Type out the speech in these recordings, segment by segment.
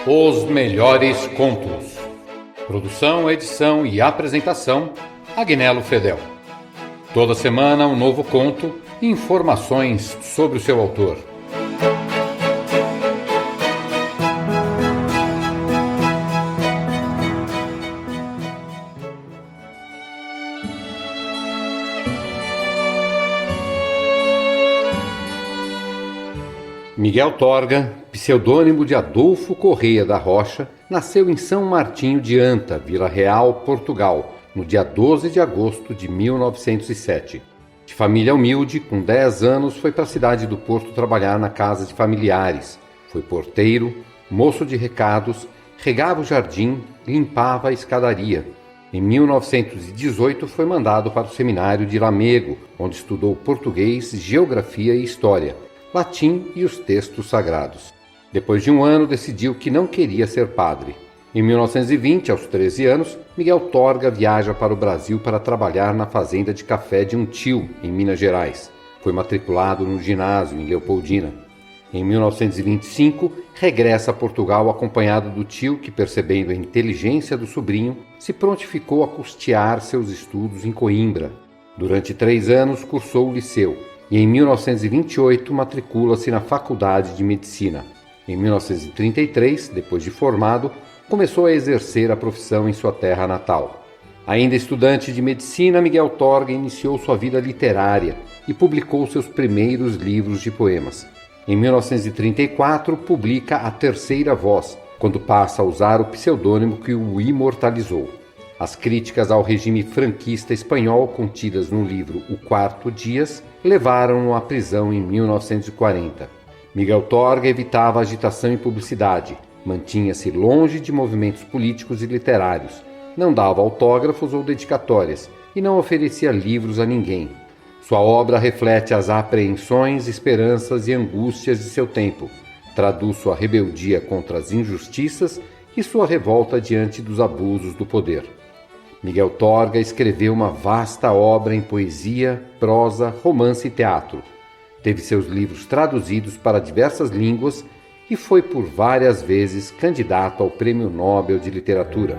Os melhores contos. Produção, edição e apresentação, Agnello Fedel. Toda semana um novo conto e informações sobre o seu autor. Miguel Torga, pseudônimo de Adolfo Correia da Rocha, nasceu em São Martinho de Anta, Vila Real, Portugal, no dia 12 de agosto de 1907. De família humilde, com 10 anos, foi para a cidade do Porto trabalhar na casa de familiares. Foi porteiro, moço de recados, regava o jardim, limpava a escadaria. Em 1918 foi mandado para o seminário de Lamego, onde estudou português, geografia e história, latim e os textos sagrados. Depois de um ano, decidiu que não queria ser padre. Em 1920, aos 13 anos, Miguel Torga viaja para o Brasil para trabalhar na fazenda de café de um tio, em Minas Gerais. Foi matriculado no ginásio, em Leopoldina. Em 1925, regressa a Portugal acompanhado do tio que, percebendo a inteligência do sobrinho, se prontificou a custear seus estudos em Coimbra. Durante 3 anos, cursou o liceu e, em 1928, matricula-se na Faculdade de Medicina. Em 1933, depois de formado, começou a exercer a profissão em sua terra natal. Ainda estudante de medicina, Miguel Torga iniciou sua vida literária e publicou seus primeiros livros de poemas. Em 1934, publica A Terceira Voz, quando passa a usar o pseudônimo que o imortalizou. As críticas ao regime franquista espanhol contidas no livro O Quarto Dias levaram-no à prisão em 1940. Miguel Torga evitava agitação e publicidade, mantinha-se longe de movimentos políticos e literários, não dava autógrafos ou dedicatórias e não oferecia livros a ninguém. Sua obra reflete as apreensões, esperanças e angústias de seu tempo, traduz sua rebeldia contra as injustiças e sua revolta diante dos abusos do poder. Miguel Torga escreveu uma vasta obra em poesia, prosa, romance e teatro. Teve seus livros traduzidos para diversas línguas e foi por várias vezes candidato ao Prêmio Nobel de Literatura.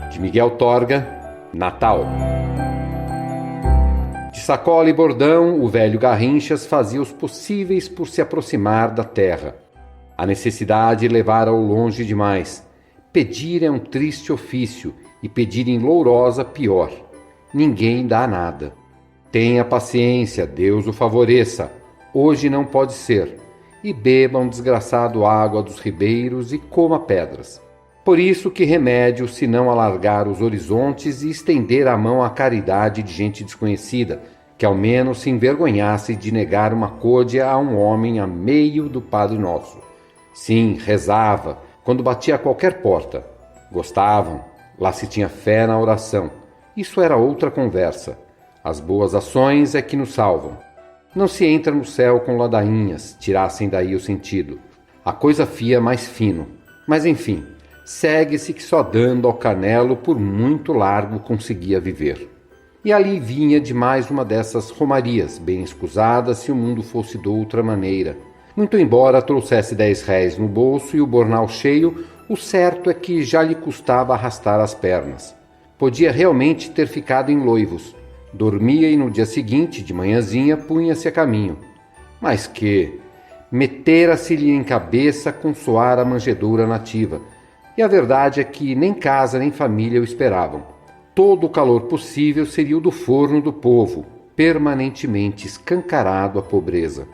De Miguel Torga, Natal. De sacola e bordão, o velho Garrinchas fazia os possíveis por se aproximar da terra. A necessidade levara-o longe demais. Pedir é um triste ofício, e pedir em Lourosa pior. Ninguém dá nada. Tenha paciência, Deus o favoreça. Hoje não pode ser. E beba um desgraçado água dos ribeiros e coma pedras. Por isso que remédio, se não alargar os horizontes e estender a mão à caridade de gente desconhecida, que ao menos se envergonhasse de negar uma côdea a um homem a meio do Padre Nosso. Sim, rezava, quando batia a qualquer porta. Gostavam, lá se tinha fé na oração. Isso era outra conversa. As boas ações é que nos salvam. Não se entra no céu com ladainhas, tirassem daí o sentido. A coisa fia mais fino. Mas enfim, segue-se que só dando ao canelo por muito largo conseguia viver. E ali vinha de mais uma dessas romarias, bem escusadas se o mundo fosse de outra maneira. Muito embora trouxesse 10 réis no bolso e o bornal cheio, o certo é que já lhe custava arrastar as pernas. Podia realmente ter ficado em Loivos. Dormia e no dia seguinte, de manhãzinha, punha-se a caminho. Mas que metera-se-lhe em cabeça consoar a manjedoura nativa. E a verdade é que nem casa nem família o esperavam. Todo o calor possível seria o do forno do povo, permanentemente escancarado à pobreza.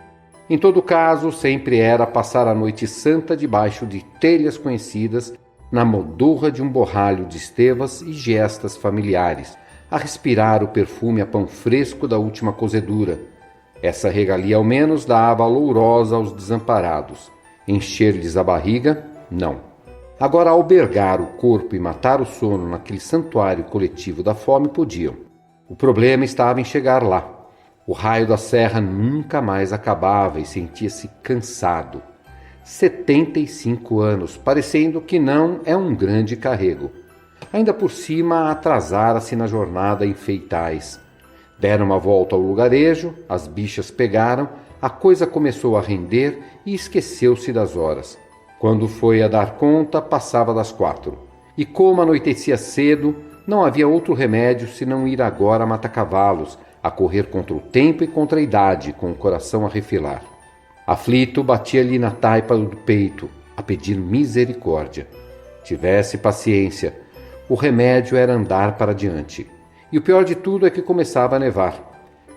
Em todo caso, sempre era passar a noite santa debaixo de telhas conhecidas, na modorra de um borralho de estevas e gestas familiares, a respirar o perfume a pão fresco da última cozedura. Essa regalia ao menos dava a Lourosa aos desamparados. Encher-lhes a barriga, não. Agora, albergar o corpo e matar o sono naquele santuário coletivo da fome podiam. O problema estava em chegar lá. O raio da serra nunca mais acabava e sentia-se cansado. 75 anos, parecendo que não é um grande carrego. Ainda por cima, atrasara-se na jornada em feitais. Deram uma volta ao lugarejo, as bichas pegaram, a coisa começou a render e esqueceu-se das horas. Quando foi a dar conta, passava das 4. E como anoitecia cedo, não havia outro remédio senão ir agora a mata-cavalos, a correr contra o tempo e contra a idade, com o coração a refilar. Aflito, batia-lhe na taipa do peito, a pedir misericórdia. Tivesse paciência. O remédio era andar para diante. E o pior de tudo é que começava a nevar.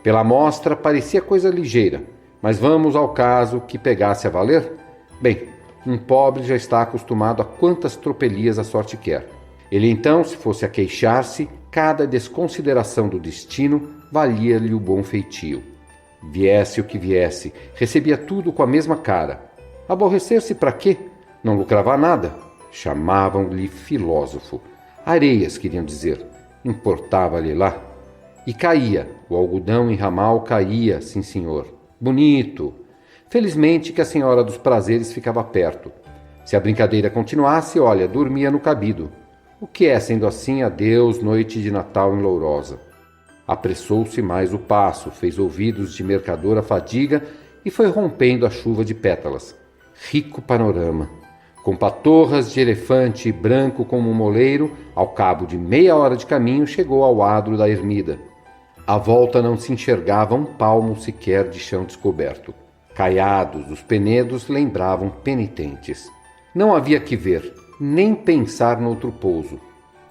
Pela amostra parecia coisa ligeira, mas vamos ao caso que pegasse a valer? Bem, um pobre já está acostumado a quantas tropelias a sorte quer. Ele então, se fosse a queixar-se, cada desconsideração do destino valia-lhe o bom feitio. Viesse o que viesse, recebia tudo com a mesma cara. Aborrecer-se para quê? Não lucrava nada. Chamavam-lhe filósofo. Areias, queriam dizer. Importava-lhe lá. E caía. O algodão em ramal caía, sim senhor. Bonito. Felizmente que a senhora dos prazeres ficava perto. Se a brincadeira continuasse, olha, dormia no cabido. O que é, sendo assim, adeus, noite de Natal em Lourosa. Apressou-se mais o passo, fez ouvidos de mercador à fadiga e foi rompendo a chuva de pétalas. Rico panorama. Com patorras de elefante branco como um moleiro, ao cabo de meia hora de caminho, chegou ao adro da ermida. À volta não se enxergava um palmo sequer de chão descoberto. Caiados, os penedos lembravam penitentes. Não havia que ver, nem pensar noutro pouso,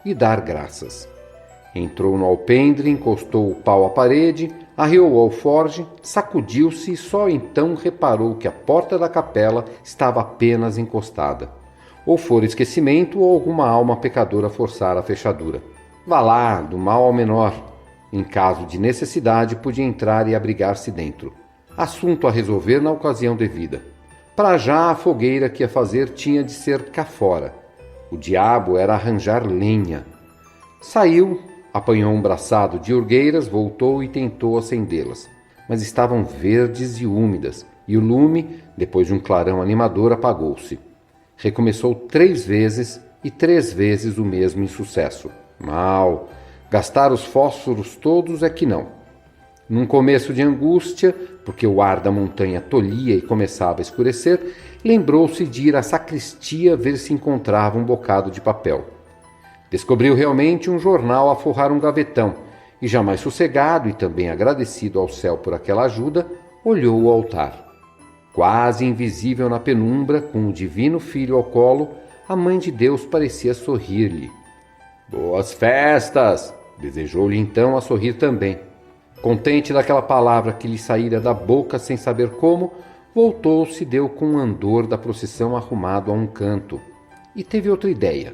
e dar graças. Entrou no alpendre, encostou o pau à parede, arreou o alforge, sacudiu-se e só então reparou que a porta da capela estava apenas encostada. Ou fora esquecimento ou alguma alma pecadora forçara a fechadura. Vá lá, do mal ao menor. Em caso de necessidade, podia entrar e abrigar-se dentro. Assunto a resolver na ocasião devida. Para já a fogueira que ia fazer tinha de ser cá fora. O diabo era arranjar lenha. Saiu, apanhou um braçado de urgueiras, voltou e tentou acendê-las. Mas estavam verdes e úmidas, e o lume, depois de um clarão animador, apagou-se. Recomeçou 3 vezes e 3 vezes o mesmo insucesso. Mal. Gastar os fósforos todos é que não. Num começo de angústia, porque o ar da montanha tolhia e começava a escurecer, lembrou-se de ir à sacristia ver se encontrava um bocado de papel. Descobriu realmente um jornal a forrar um gavetão, e jamais sossegado e também agradecido ao céu por aquela ajuda, olhou o altar. Quase invisível na penumbra, com o divino filho ao colo, a Mãe de Deus parecia sorrir-lhe. «Boas festas!» desejou-lhe então a sorrir também. Contente daquela palavra que lhe saíra da boca sem saber como, voltou-se e deu com um andor da procissão arrumado a um canto. E teve outra ideia.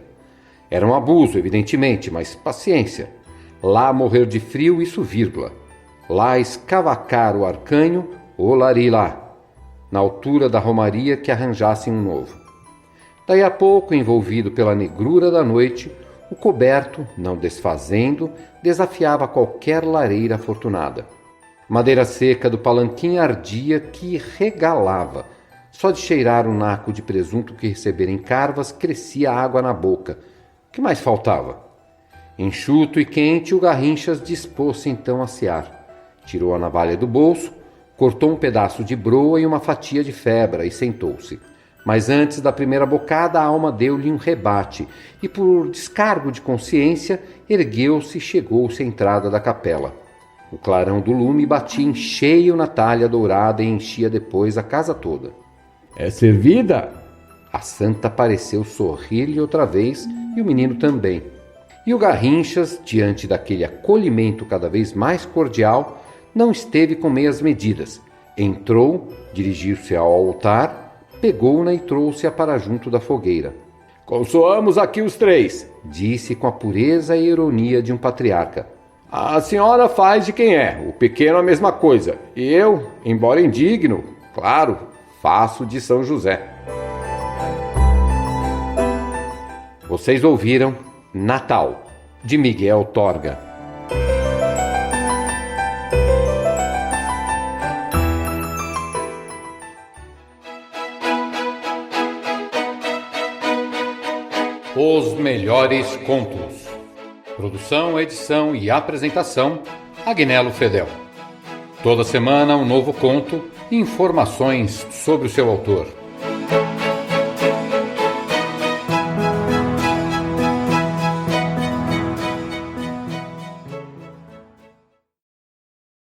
Era um abuso, evidentemente, mas paciência. Lá morrer de frio, isso vírgula. Lá escavacar o arcanho, olarilá. Na altura da romaria que arranjassem um novo. Daí a pouco, envolvido pela negrura da noite, o coberto, não desfazendo, desafiava qualquer lareira afortunada. Madeira seca do palanquim ardia que regalava. Só de cheirar o naco de presunto que recebera em carvas, crescia água na boca. O que mais faltava? Enxuto e quente, o Garrinchas dispôs-se então a assear. Tirou a navalha do bolso, cortou um pedaço de broa e uma fatia de febra e sentou-se. Mas antes da primeira bocada, a alma deu-lhe um rebate e, por descargo de consciência, ergueu-se e chegou-se à entrada da capela. O clarão do lume batia em cheio na talha dourada e enchia depois a casa toda. É servida? A santa pareceu sorrir-lhe outra vez e o menino também. E o Garrinchas, diante daquele acolhimento cada vez mais cordial, não esteve com meias medidas. Entrou, dirigiu-se ao altar, pegou-na e trouxe-a para junto da fogueira. Consoamos aqui os 3, disse com a pureza e ironia de um patriarca. A senhora faz de quem é, o pequeno a mesma coisa. E eu, embora indigno, claro, faço de São José. Vocês ouviram Natal, de Miguel Torga. Os melhores contos. Produção, edição e apresentação, Agnello Fedel. Toda semana um novo conto e informações sobre o seu autor.